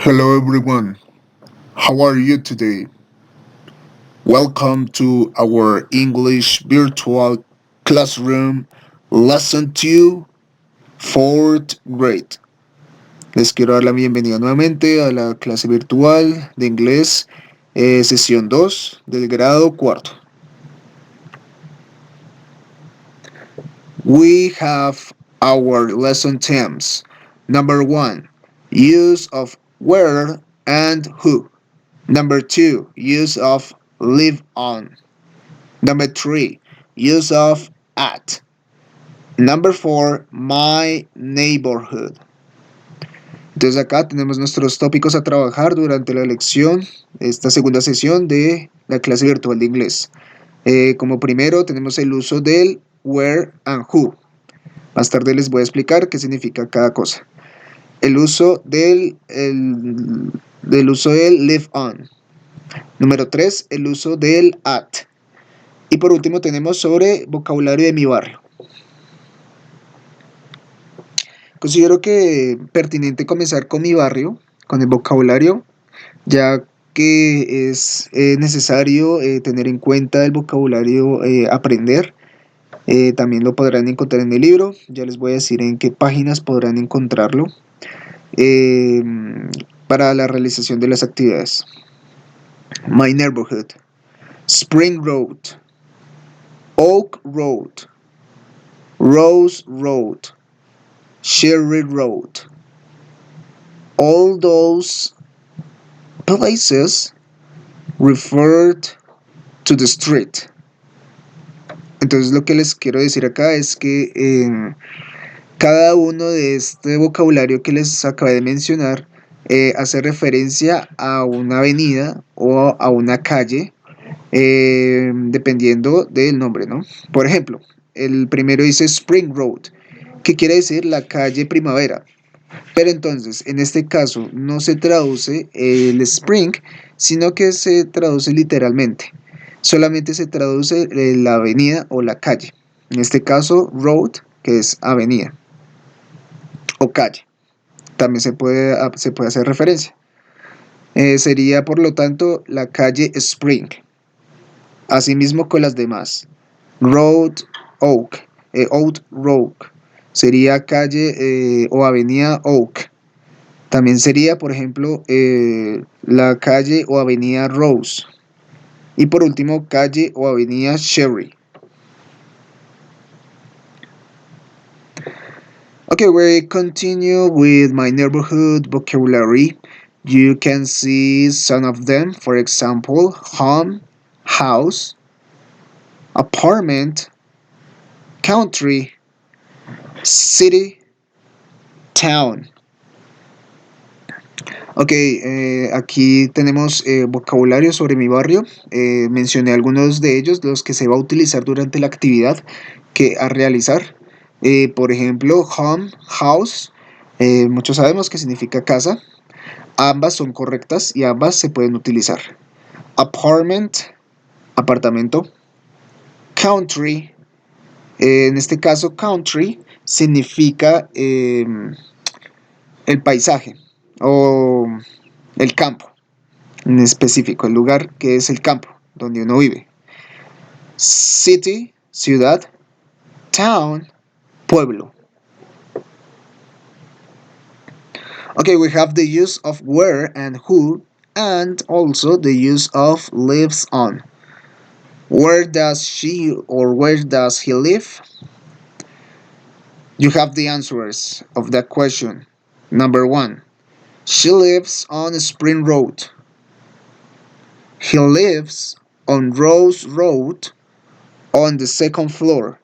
Hello everyone, how are you today? Welcome to our English virtual classroom lesson 2, fourth grade. Les quiero dar la bienvenida nuevamente a la clase virtual de inglés, sesión 2 del grado cuarto. We have our lesson themes. Number 1, use of where and who. Number 2, use of live on. Number 3, use of at. Number 4, my neighborhood. Entonces acá tenemos nuestros tópicos a trabajar durante la lección, esta segunda sesión de la clase virtual de inglés. Como primero tenemos el uso del where and who. Más tarde les voy a explicar qué significa cada cosa. El uso del live on. Número 3, el uso del at. Y por último tenemos sobre vocabulario de mi barrio. Considero que pertinente comenzar con mi barrio, con el vocabulario, ya que es necesario tener en cuenta el vocabulario aprender. También lo podrán encontrar en el libro, ya les voy a decir en qué páginas podrán encontrarlo eh, para la realización de las actividades. My neighborhood, Spring Road, Oak Road, Rose Road, Cherry Road. All those places referred to the street. Entonces lo que les quiero decir acá es que cada uno de este vocabulario que les acabé de mencionar hace referencia a una avenida o a una calle, dependiendo del nombre, ¿no? Por ejemplo, el primero dice Spring Road, que quiere decir la calle Primavera. Pero entonces, en este caso, no se traduce el spring, sino que se traduce literalmente. Solamente se traduce la avenida o la calle. En este caso, road, que es avenida o calle. También se puede hacer referencia. Sería, por lo tanto, la calle Spring. Asimismo con las demás. Road Oak, Oak Road. Sería calle o avenida Oak. También sería, por ejemplo, la calle o avenida Rose. Y por último, calle o avenida Cherry. Okay, we continue with my neighborhood vocabulary. You can see some of them. For example, home, house, apartment, country, city, town. Ok, aquí tenemos vocabulario sobre mi barrio. Mencioné algunos de ellos, los que se va a utilizar durante la actividad que a realizar. Por ejemplo, home, house. Muchos sabemos que significa casa. Ambas son correctas y ambas se pueden utilizar. Apartment, apartamento. Country. En este caso, country significa el paisaje o el campo, en específico, el lugar que es el campo, donde uno vive. City, ciudad. Town, pueblo. Okay, we have the use of where and who, and also the use of lives on. Where does she or where does he live? You have the answers of that question. Number 1, she lives on Spring Road. He lives on Rose Road on the second floor.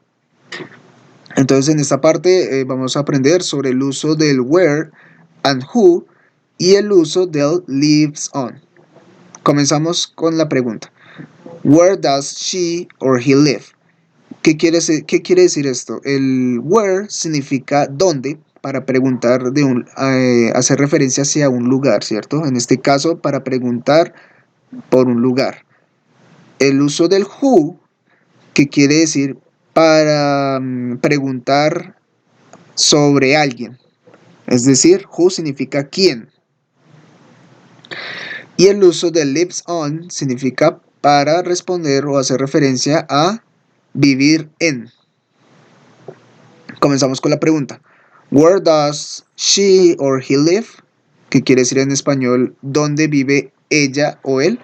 Entonces en esta parte vamos a aprender sobre el uso del where and who y el uso del lives on. Comenzamos con la pregunta. Where does she or he live? ¿Qué quiere decir esto? El where significa dónde, para preguntar hacer referencia hacia un lugar, ¿cierto? En este caso, para preguntar por un lugar. El uso del who, que quiere decir para preguntar sobre alguien. Es decir, who significa quién. Y el uso de lives on significa para responder o hacer referencia a vivir en. Comenzamos con la pregunta. Where does she or he live? Que quiere decir en español, ¿dónde vive ella o él?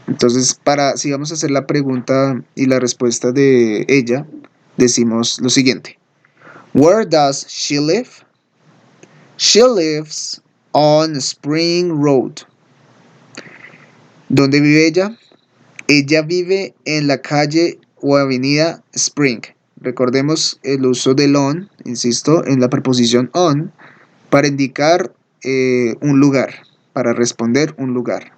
Entonces, si vamos a hacer la pregunta y la respuesta de ella, decimos lo siguiente. Where does she live? She lives on Spring Road. ¿Dónde vive ella? Ella vive en la calle o avenida Spring. Recordemos el uso del on, insisto, en la preposición on, para indicar un lugar, para responder un lugar.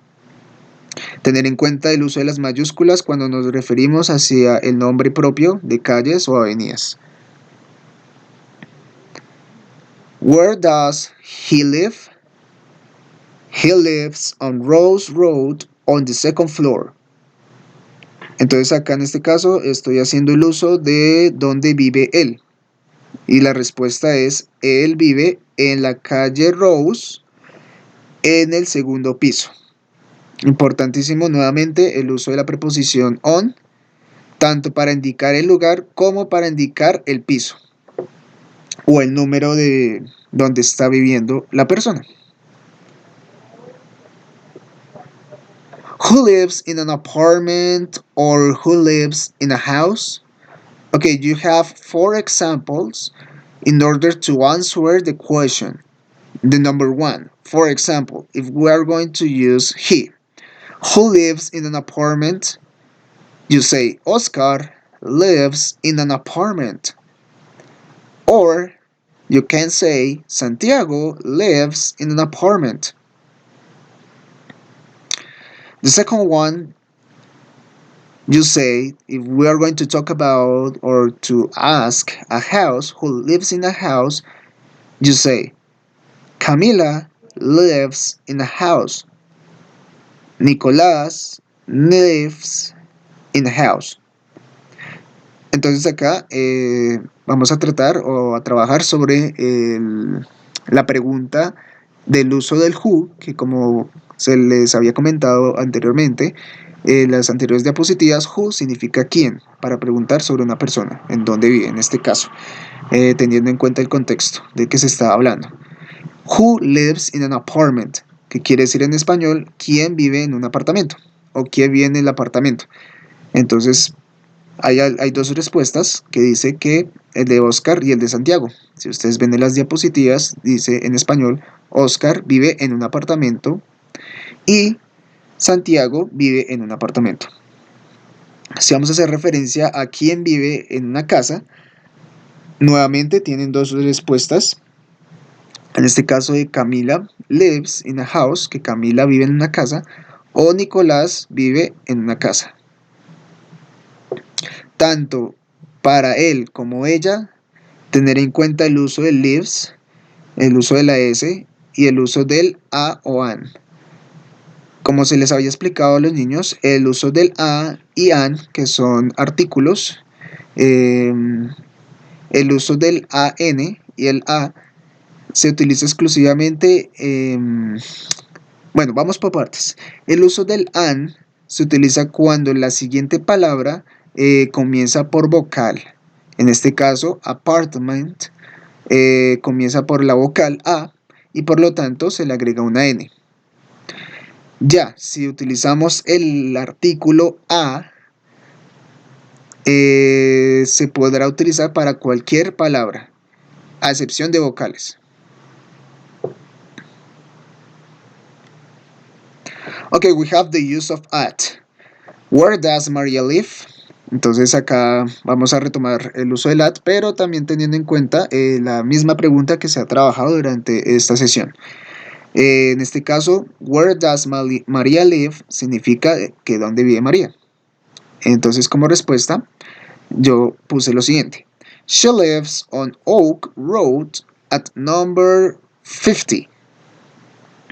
Tener en cuenta el uso de las mayúsculas cuando nos referimos hacia el nombre propio de calles o avenidas. Where does he live? He lives on Rose Road on the second floor. Entonces acá en este caso estoy haciendo el uso de dónde vive él. Y la respuesta es, él vive en la calle Rose en el segundo piso. Importantísimo nuevamente el uso de la preposición on, tanto para indicar el lugar como para indicar el piso o el número de donde está viviendo la persona. Who lives in an apartment or who lives in a house? Okay, you have 4 examples in order to answer the question. The number 1, for example, if we are going to use he, who lives in an apartment? You say Oscar lives in an apartment. Or you can say Santiago lives in an apartment. The second one, you say, if we are going to talk about or to ask a house who lives in a house, you say Camila lives in a house. Nicolás lives in a house. Entonces acá vamos a tratar o a trabajar sobre la pregunta del uso del who, que como se les había comentado anteriormente, en las anteriores diapositivas, who significa quién, para preguntar sobre una persona, en dónde vive en este caso, teniendo en cuenta el contexto de que se está hablando. Who lives in an apartment, que quiere decir en español, quién vive en un apartamento, o quién vive en el apartamento. Entonces, hay 2 respuestas que dice que el de Oscar y el de Santiago. Si ustedes ven en las diapositivas, dice en español, Oscar vive en un apartamento y Santiago vive en un apartamento. Si vamos a hacer referencia a quién vive en una casa, nuevamente tienen 2 respuestas. En este caso de Camila lives in a house, que Camila vive en una casa, o Nicolás vive en una casa. Tanto para él como ella, tener en cuenta el uso del lives, el uso de la S y el uso del a o an. Como se les había explicado a los niños, el uso del a y an, que son artículos, el uso del an y el a se utiliza exclusivamente, bueno, vamos por partes. El uso del an se utiliza cuando la siguiente palabra comienza por vocal. En este caso, apartment comienza por la vocal A y por lo tanto se le agrega una N. Ya, si utilizamos el artículo a, se podrá utilizar para cualquier palabra, a excepción de vocales. Okay, we have the use of at. Where does Maria live? Entonces acá vamos a retomar el uso del at, pero también teniendo en cuenta la misma pregunta que se ha trabajado durante esta sesión. En este caso, where does Maria live significa que dónde vive María. Entonces como respuesta, yo puse lo siguiente. She lives on Oak Road at number 50.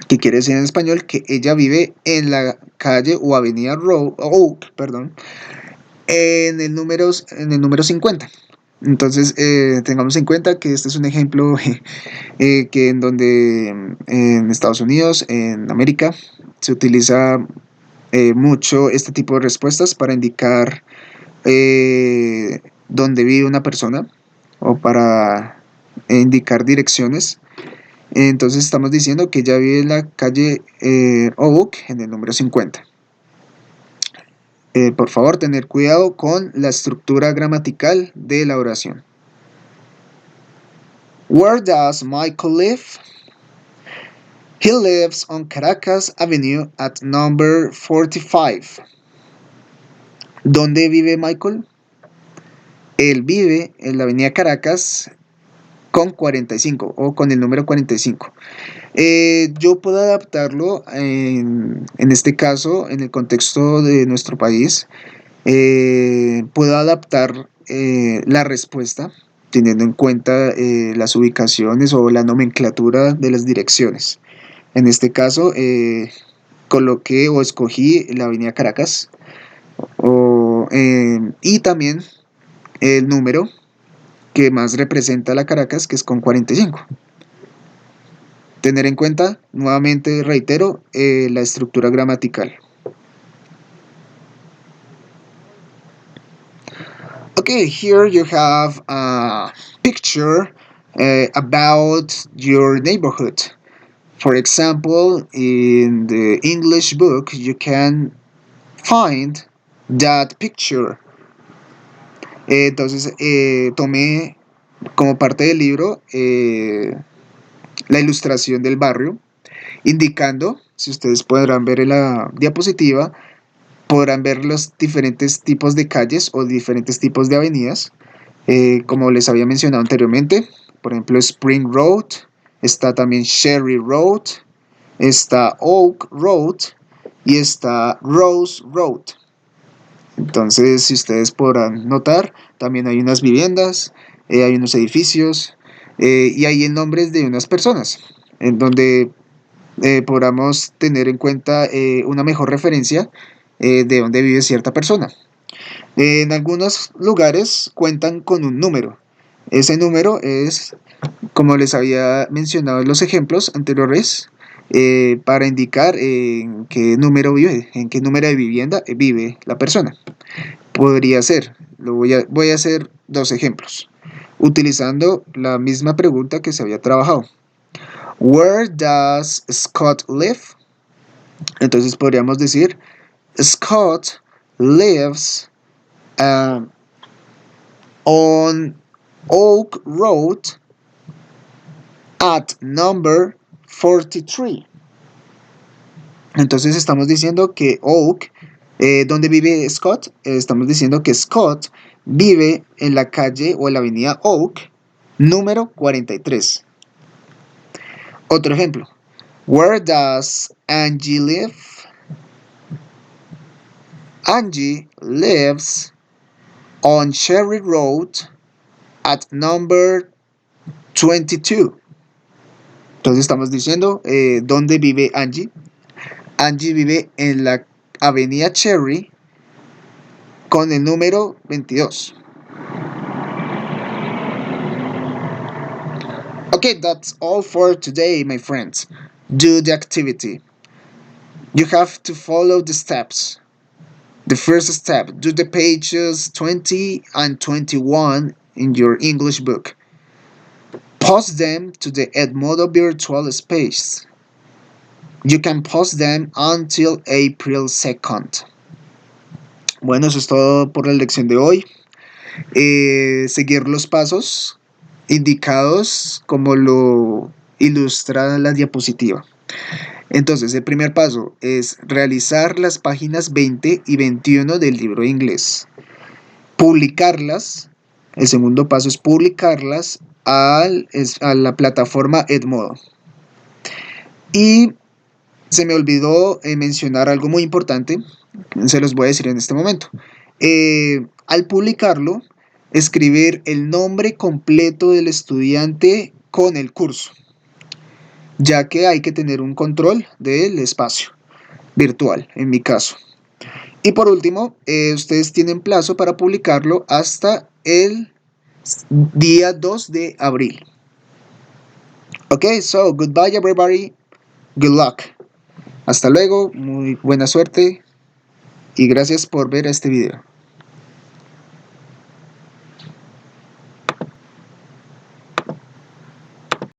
Que quiere decir en español que ella vive en la calle o avenida Oak, en el número 50. Entonces, tengamos en cuenta que este es un ejemplo que en donde en Estados Unidos, en América, se utiliza mucho este tipo de respuestas para indicar dónde vive una persona o para indicar direcciones. Entonces estamos diciendo que ella vive en la calle Oak en el número 50. Por favor, tener cuidado con la estructura gramatical de la oración. Where does Michael live? He lives on Caracas Avenue at number 45. ¿Dónde vive Michael? Él vive en la avenida Caracas con 45 o con el número 45. Yo puedo adaptarlo en este caso, en el contexto de nuestro país. Puedo adaptar la respuesta teniendo en cuenta las ubicaciones o la nomenclatura de las direcciones. En este caso, coloqué o escogí la avenida Caracas y también el número que más representa la Caracas, que es con 45. Tener en cuenta, nuevamente reitero, la estructura gramatical. Okay, here you have a picture about your neighborhood. For example, in the English book, you can find that picture. Entonces, tomé como parte del libro la ilustración del barrio, indicando, si ustedes podrán ver en la diapositiva, podrán ver los diferentes tipos de calles o diferentes tipos de avenidas, como les había mencionado anteriormente. Por ejemplo, Spring Road, está también Cherry Road, está Oak Road y está Rose Road. Entonces, si ustedes podrán notar, también hay unas viviendas, hay unos edificios y hay nombres de unas personas, en donde podamos tener en cuenta una mejor referencia de dónde vive cierta persona. En algunos lugares cuentan con un número. Ese número es, como les había mencionado en los ejemplos anteriores, para indicar en qué número vive, en qué número de vivienda vive la persona. Podría ser, voy a hacer dos ejemplos, utilizando la misma pregunta que se había trabajado. Where does Scott live? Entonces podríamos decir, Scott lives on Oak Road at number 43. Entonces estamos diciendo que Oak, ¿dónde vive Scott? Estamos diciendo que Scott vive en la calle o en la avenida Oak, número 43. Otro ejemplo. Where does Angie live? Angie lives on Cherry Road at number 22. Entonces estamos diciendo dónde vive Angie. Angie vive en la avenida Cherry con el número 22. Okay, that's all for today, my friends. Do the activity. You have to follow the steps. The first step, do the pages 20 and 21 in your English book. Post them to the Edmodo virtual space. You can post them until April 2nd. Bueno, eso es todo por la lección de hoy. Seguir los pasos indicados como lo ilustra la diapositiva. Entonces, el primer paso es realizar las páginas 20 y 21 del libro de inglés. Publicarlas. El segundo paso es publicarlas a la plataforma Edmodo. Y se me olvidó mencionar algo muy importante, se los voy a decir en este momento. Al publicarlo, escribir el nombre completo del estudiante con el curso, ya que hay que tener un control del espacio virtual, en mi caso. Y por último, ustedes tienen plazo para publicarlo hasta el día 2 de abril. Ok, so goodbye everybody. Good luck. Hasta luego, muy buena suerte y gracias por ver este video.